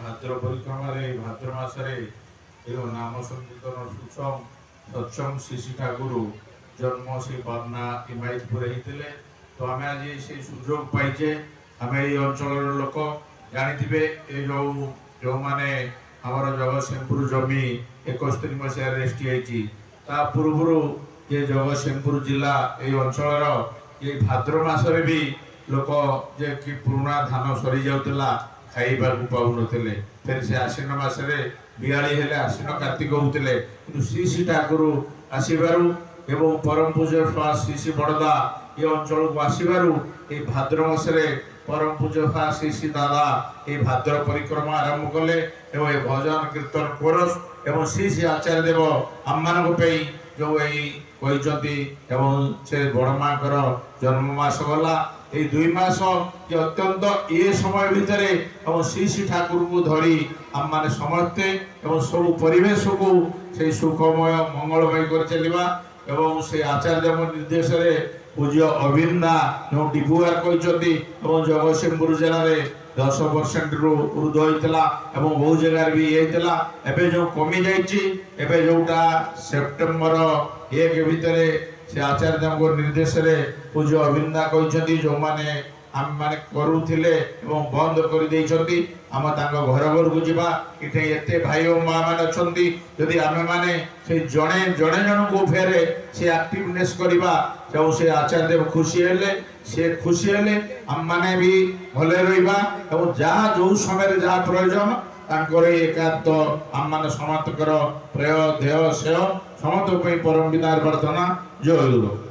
भाद्र परिक्रमा भाद्र मासरे नाम संकीर्तन सुसम सत्संग श्री श्री ठाकुर जन्म से पावना हिमायतपुर होते। तो आम आज से सुजोग पाइचे आम ये अंचल लोक जानी जो मैंने आमर जगतसिंहपुर जमी 71 मसीह रेस्टी होती पूर्व ये जगतसिंहपुर जिला ये अंचल ये भाद्र मासरे भी लोक जे कि पुराना धान सरी जाऊला खाइबा पाऊन फिर से आश्विन मसरे बिहाड़ी हेले आश्विन कार्तिक होते कि श्री श्री ठाकुर आसबार एवं परम पूज्य श्री श्री बड़दा ये अंचल को आसबार ये भाद्र मसरे परम पूज्य श्री श्री दादा ये भाद्र परिक्रमा आरंभ कले एवं भजन कीर्तन कोरस एवं श्री श्री आचार्य देव आम मान जो कहते से बड़ माँ जन्ममास गला ये 2 मास अत्यंत ये समय भितर श्री श्री ठाकुर को धरी आम मैंने समस्ते सब परिवेश को से सुखमय मंगलमय कर चलवा एवं से आचार्य निर्देश पूज्य अविंदा जो डिपुआर कहते जगतसिंहपुर जिले में 10% रु ऊर्ध्व होता बहु जगार भी होता एवं जो कमी जाए जोटा सेप्टेम्बर 1 भितर से आचार्य निर्देश पूज्य अविंदा कहते जो मैंने आम मैंने करुले बंद कर आम घर घर को जावा इतने एत भाई और माँ मैंने अच्छा जदि आम मैंने से जड़े जड़े जन को फेरे से एक्टिवनेस करवा से आचार्य देव खुशी हेले से खुशी हेले आम मैंने भी भले रहा जहाँ जो समय जहाँ प्रयोजन एकांत आम मैंने समस्त प्रेय ध्येय सेय समस्त परम विदार प्रार्थना जय गुरु।